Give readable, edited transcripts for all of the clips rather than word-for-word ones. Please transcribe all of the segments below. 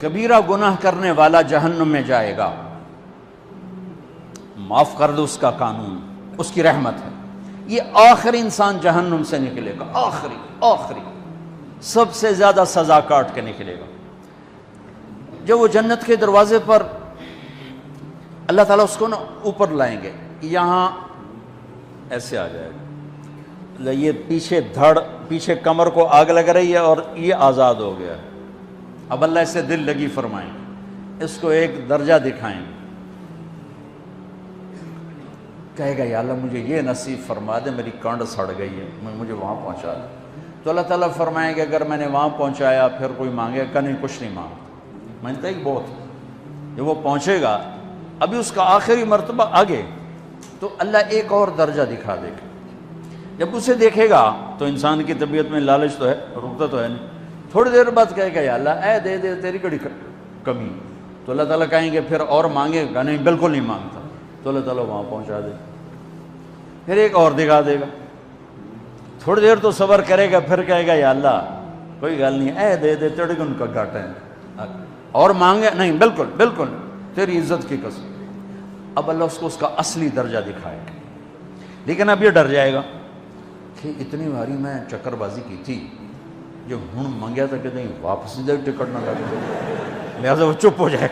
کبیرہ گناہ کرنے والا جہنم میں جائے گا، معاف کر دو، اس کا قانون، اس کی رحمت ہے۔ یہ آخری انسان جہنم سے نکلے گا، آخری سب سے زیادہ سزا کاٹ کے نکلے گا۔ جب وہ جنت کے دروازے پر اللہ تعالیٰ اس کو نا اوپر لائیں گے، یہاں ایسے آ جائے گا، یہ پیچھے دھڑ، پیچھے کمر کو آگ لگ رہی ہے اور یہ آزاد ہو گیا ہے۔ اب اللہ اسے دل لگی فرمائیں، اس کو ایک درجہ دکھائیں، کہے گا یا اللہ مجھے یہ نصیب فرما دے، میری کانڈ سڑ گئی ہے، مجھے وہاں پہنچا دے۔ تو اللہ تعالیٰ فرمائیں گے اگر میں نے وہاں پہنچایا پھر کوئی مانگے کہ نہیں، کچھ نہیں مانگتا، مانگتا ہی بہت۔ جب وہ پہنچے گا، ابھی اس کا آخری مرتبہ آگے، تو اللہ ایک اور درجہ دکھا دے گا۔ جب اسے دیکھے گا تو انسان کی طبیعت میں لالچ تو ہے، رکتا تو ہے نہیں، تھوڑی دیر بعد کہے گا یا اللہ اے دے دے، تیری کڑی کمی۔ تو اللہ تعالیٰ کہیں گے پھر اور مانگے گا، نہیں بالکل نہیں مانگتا، تو اللہ تعالیٰ وہاں پہنچا دے، پھر ایک اور دکھا دے گا، تھوڑی دیر تو صبر کرے گا، پھر کہے گا یا اللہ کوئی گل نہیں، اے دے دے، تیری ان کا گھاٹا ہے، اور مانگے، نہیں بالکل تیری عزت کی قسم۔ اب اللہ اس کو اس کا اصلی درجہ دکھائے گا، لیکن اب یہ ڈر جائے گا کہ اتنی باری میں چکر بازی کی تھی، جو ہوں مانگیا تھا کہ نہیں واپس دے، ٹکٹ نہ لگے، لہٰذا وہ چپ ہو جائے،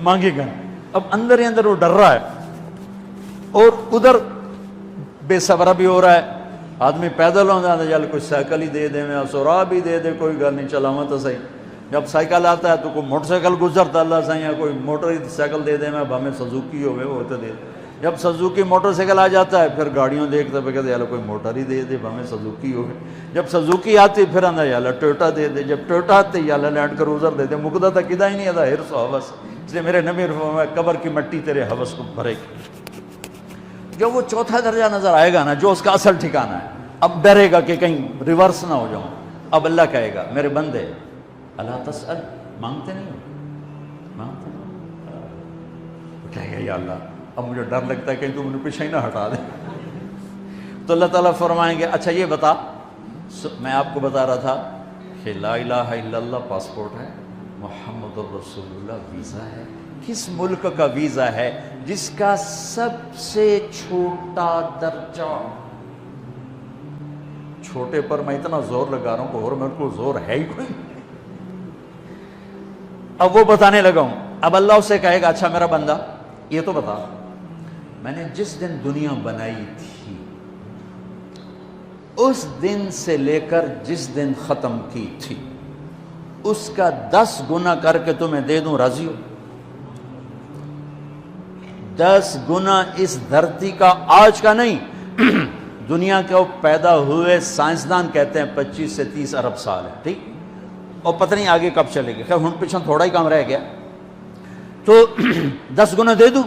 مانگے گا۔ اب اندر ہی اندر وہ ڈر رہا ہے، اور ادھر بے صبرہ بھی ہو رہا ہے، آدمی پیدل ہو جاتا ہے، چل کوئی سائیکل ہی دے دے، میں سورا بھی دے دے، کوئی گل نہیں، چلاواں تو صحیح۔ جب سائیکل آتا ہے تو کوئی موٹر سائیکل گزرتا اللہ صحیح ہے، کوئی موٹر سائیکل دے دے، میں بھامے سزوکی ہوئے وہ تو دے دے۔ جب سزوکی موٹر سائیکل آ جاتا ہے پھر گاڑیوں دیکھتے پہ کہتے ہیں کوئی موٹر ہی دے دے، بھامے سزوکی ہوئے۔ جب سزوکی آتی پھر آندہ یا اللہ ٹویوٹا دے دے، جب ٹویوٹا آتے یا اللہ لینڈ کروزر دے دے، مقدہ تک کدا ہی نہیں آتا، حرص و حوث۔ اس لیے میرے نبی فرمایا قبر کی مٹی تیرے حوث کو بھرے گی۔ جب وہ چوتھا درجہ نظر آئے گا نا، جو اس کا اصل ٹھکانہ ہے، اب ڈرے گا کہ کہیں ریورس نہ ہو جاؤں۔ اب اللہ کہے گا میرے بندے اللہ تسأل، مانگتے نہیں ہو، مانگتے نہیں، کہے گا یا اللہ اب مجھے ڈر لگتا ہے کہ تو مجھے پیچھے ہی نہ ہٹا دے۔ تو اللہ تعالیٰ فرمائیں گے اچھا یہ بتا، میں آپ کو بتا رہا تھا کہ لا الہ الا اللہ پاسپورٹ ہے، محمد الرسول اللہ ویزا ہے۔ کس ملک کا ویزا ہے؟ جس کا سب سے چھوٹا درجہ، چھوٹے پر میں اتنا زور لگا رہا ہوں کہ اور میرے کو زور ہے ہی کوئی۔ اب وہ بتانے لگا ہوں، اب اللہ اسے کہے گا اچھا میرا بندہ یہ تو بتا، میں نے جس دن دنیا بنائی تھی اس دن سے لے کر جس دن ختم کی تھی اس کا 10 گنا کر کے تمہیں دے دوں، راضی ہو؟ 10 گنا اس دھرتی کا، آج کا نہیں، دنیا کے پیدا ہوئے سائنسدان کہتے ہیں 25 سے 30 ارب سال ہے، ٹھیک، اور پتہ نہیں آگے کب چلے گی، خیر ہن پیچھے تھوڑا ہی کام رہ گیا، تو 10 گنا دے دوں؟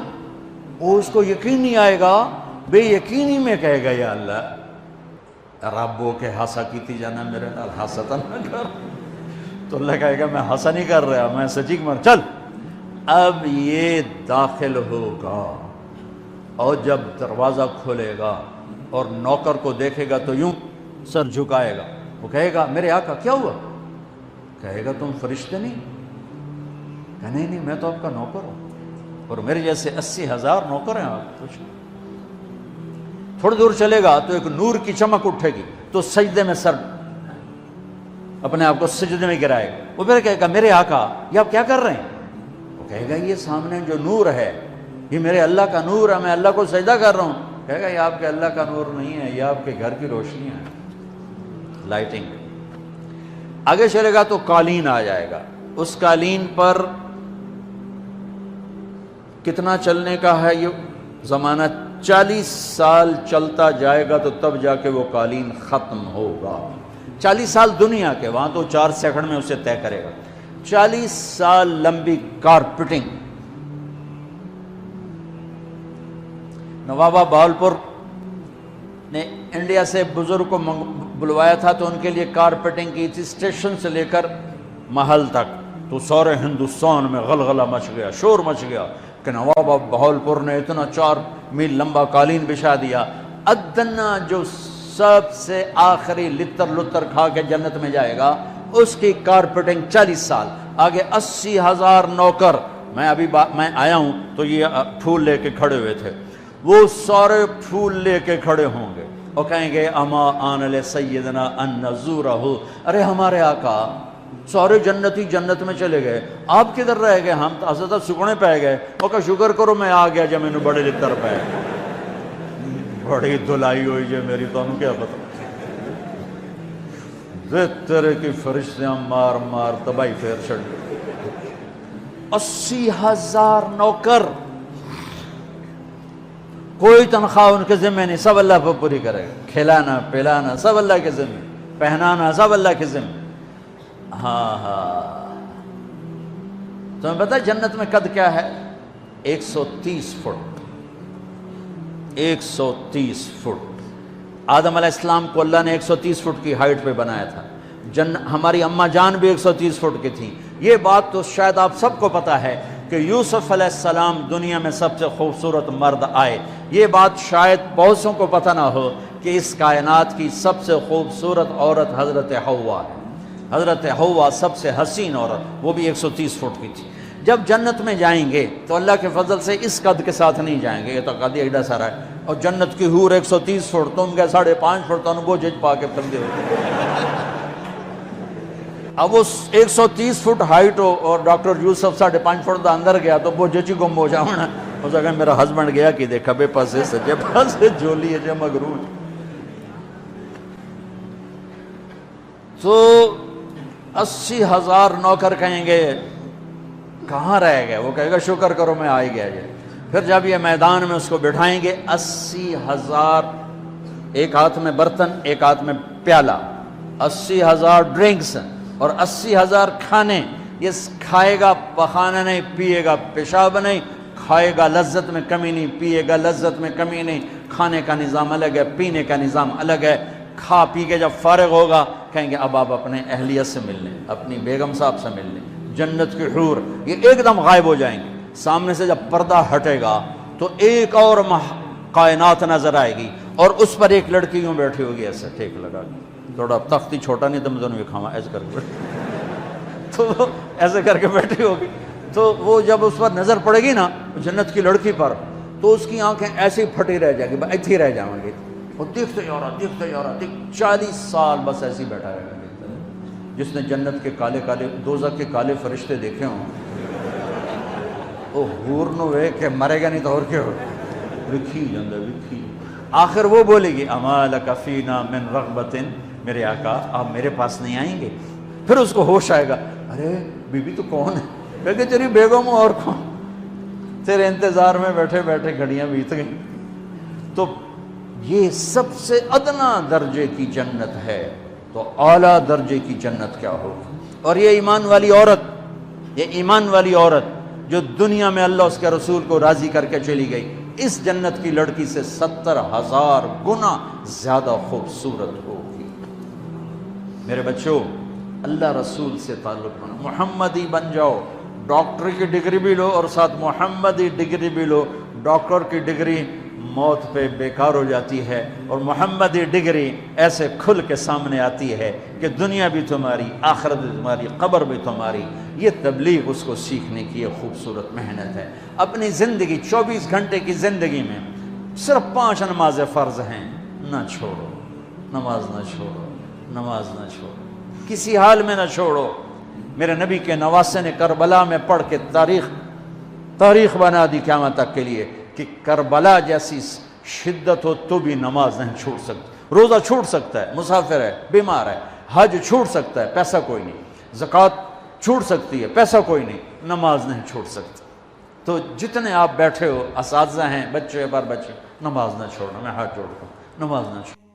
وہ اس کو یقین نہیں آئے گا، بے یقینی میں کہے گا یا اللہ ربو کے ہاسا کیتی جانا، میرے نال ہاسا نہ کر۔ تو اللہ کہے گا میں ہاسا نہیں کر رہا، میں سچی مر، چل۔ اب یہ داخل ہوگا اور جب دروازہ کھولے گا اور نوکر کو دیکھے گا تو یوں سر جھکائے گا، وہ کہے گا میرے آقا کیا ہوا؟ کہے گا تم فرشتے نہیں؟ کہ نہیں میں تو آپ کا نوکر ہوں، اور میرے جیسے 80,000 نوکر ہیں، آپ کچھ نہیں۔ تھوڑی دور چلے گا تو ایک نور کی چمک اٹھے گی تو سجدے میں سر، اپنے آپ کو سجدے میں گرائے گا، وہ پھر کہے گا میرے آقا یہ آپ کیا کر رہے ہیں؟ وہ کہے گا یہ سامنے جو نور ہے یہ میرے اللہ کا نور ہے، میں اللہ کو سجدہ کر رہا ہوں۔ کہے گا یہ آپ کے اللہ کا نور نہیں ہے، یہ آپ کے گھر کی روشنی ہے، لائٹنگ۔ آگے چلے گا تو قالین آ جائے گا، اس قالین پر کتنا چلنے کا ہے یہ زمانہ؟ 40 سال چلتا جائے گا تو تب جا کے وہ قالین ختم ہوگا۔ 40 سال دنیا کے، وہاں تو 4 سیکنڈ میں اسے طے کرے گا۔ 40 سال لمبی کارپیٹنگ۔ نوابہ بہاولپور نے انڈیا سے بزرگ کو بلوایا تھا تو ان کے لیے کارپیٹنگ کی تھی، اسٹیشن سے لے کر محل تک، تو سارے ہندوستان میں غلغلہ مچ گیا، شور مچ گیا کہ نواب بہاولپور نے اتنا 4 میل لمبا قالین بچھا دیا۔ ادنا جو سب سے آخری لتر لتر کھا کے جنت میں جائے گا اس کی کارپیٹنگ 40 سال، آگے 80,000 نوکر، میں ابھی میں آیا ہوں تو یہ پھول لے کے کھڑے ہوئے تھے، وہ سارے پھول لے کے کھڑے ہوں گے اور کہیں گے اما آن لسیدنا ان نزورہ، ارے ہمارے آقا سارے جنتی جنت میں چلے گئے، آپ کدھر رہ گئے؟ ہم تو حضرت سکنے پہ گئے، وہ کہ شکر کرو میں آ گیا جب میں بڑے لتر پہ بڑی دلائی ہوئی جو میری، تو ہم کیا پتا تیرے کی فرشتیاں مار مار تباہی پھیر چھڑ، 80,000 نوکر، کوئی تنخواہ ان کے ذمہ نہیں، سب اللہ پہ پوری کرے گا، کھلانا پلانا سب اللہ کے ذمہ، پہنانا سب اللہ کے ذمہ۔ ہاں تمہیں پتہ ہے جنت میں قد کیا ہے؟ 130 فٹ، 130 فٹ۔ آدم علیہ السلام کو اللہ نے 130 فٹ کی ہائٹ پہ بنایا تھا، ہماری اماں جان بھی 130 فٹ کی تھی۔ یہ بات تو شاید آپ سب کو پتہ ہے کہ یوسف علیہ السلام دنیا میں سب سے خوبصورت مرد آئے، یہ بات شاید بہت سوں کو پتہ نہ ہو کہ اس کائنات کی سب سے خوبصورت عورت حضرت حوا ہے۔ حضرت حوا سب سے حسین عورت، وہ بھی 130 فٹ کی تھی۔ جب جنت میں جائیں گے تو اللہ کے فضل سے اس قد کے ساتھ نہیں جائیں گے، یہ تو قد ایڈا سارا ہے، اور جنت کی حور 130 فٹ، تم گئے 5.5 فٹ، تو وہ جج پا کے پھر دے اب وہ 130 فٹ ہائٹ ہو اور ڈاکٹر یوسف 5.5 فٹ دا اندر گیا تو وہ جچی گم ہو جاؤں نا، اس جگہ میرا ہسبینڈ گیا کہ دیکھا بے پاسے سجے پاسے جولی ہے جو مغرور۔ تو 80,000 نوکر کہیں گے کہاں رہ گئے؟ وہ کہے گا شکر کرو میں آ ہی گیا جائے۔ پھر جب یہ میدان میں اس کو بٹھائیں گے، 80,000، ایک ہاتھ میں برتن ایک ہاتھ میں پیالہ، 80,000 ڈرنکس اور 80,000 کھانے، یہ کھائے گا پخانا نہیں، پیے گا پیشاب نہیں، کھائے گا لذت میں کمی نہیں، پیے گا لذت میں کمی نہیں، کھانے کا نظام الگ ہے، پینے کا نظام الگ ہے۔ کھا پی کے جب فارغ ہوگا کہیں گے اب آپ اپنے اہلیت سے مل لیں، اپنی بیگم صاحب سے مل لیں۔ جنت کی حور یہ ایک دم غائب ہو جائیں گے، سامنے سے جب پردہ ہٹے گا تو ایک اور کائنات نظر آئے گی، اور اس پر ایک لڑکی یوں بیٹھی ہوگی ایسے ٹھیک لگا کے، تھوڑا تختی چھوٹا نہیں تو میں دونوں کھاوا ایسے کر کے تو وہ ایسے کر کے بیٹھی ہوگی، تو وہ جب اس پر نظر پڑے گی نا جنت کی لڑکی پر، تو اس کی آنکھیں ایسی پھٹی رہ جائیں گی، ایتھی ہی رہ جائیں گی، وہ دیکھتے جا رہا 40 سال بس ایسے ہی بیٹھا رہے گا۔ جس نے جنت کے کالے کالے دوزخ کے کالے فرشتے دیکھے ہوں وہ حور نو وے کہ مرے گا نہیں تو اور کیا ہو، وکھی جاندہ وکھی۔ آخر وہ بولے گی اما لک فینا من رغبت، میرے آقا آپ میرے پاس نہیں آئیں گے؟ پھر اس کو ہوش آئے گا، ارے بی بی تو کون ہے؟ کہے گی تیری بیگم اور کون، تیرے انتظار میں بیٹھے بیٹھے گھڑیاں بیت گئیں۔ تو یہ سب سے ادنا درجے کی جنت ہے، تو اعلیٰ درجے کی جنت کیا ہوگی؟ اور یہ ایمان والی عورت، یہ ایمان والی عورت جو دنیا میں اللہ اس کے رسول کو راضی کر کے چلی گئی، اس جنت کی لڑکی سے 70,000 گنا زیادہ خوبصورت ہوگی۔ میرے بچوں، اللہ رسول سے تعلق بنا، محمدی بن جاؤ، ڈاکٹر کی ڈگری بھی لو اور ساتھ محمدی ڈگری بھی لو۔ ڈاکٹر کی ڈگری موت پہ بیکار ہو جاتی ہے، اور محمدی ڈگری ایسے کھل کے سامنے آتی ہے کہ دنیا بھی تمہاری، آخرت بھی تمہاری، قبر بھی تمہاری۔ یہ تبلیغ اس کو سیکھنے کی ایک خوبصورت محنت ہے۔ اپنی زندگی 24 گھنٹے کی زندگی میں صرف 5 نمازیں فرض ہیں، نہ چھوڑو، نماز نہ چھوڑو، نماز نہ چھوڑو، کسی حال میں نہ چھوڑو۔ میرے نبی کے نواسے نے کربلا میں پڑھ کے تاریخ بنا دی قیامت تک کے لیے کہ کربلا جیسی شدت ہو تو بھی نماز نہیں چھوڑ سکتی۔ روزہ چھوٹ سکتا ہے، مسافر ہے، بیمار ہے، حج چھوٹ سکتا ہے، پیسہ کوئی نہیں، زکوٰۃ چھوٹ سکتی ہے، پیسہ کوئی نہیں، نماز نہیں چھوڑ سکتی۔ تو جتنے آپ بیٹھے ہو، اساتذہ ہیں، بچے بار بچے، نماز نہ چھوڑنا، میں ہاتھ جوڑتا ہوں، نماز نہ چھوڑنا۔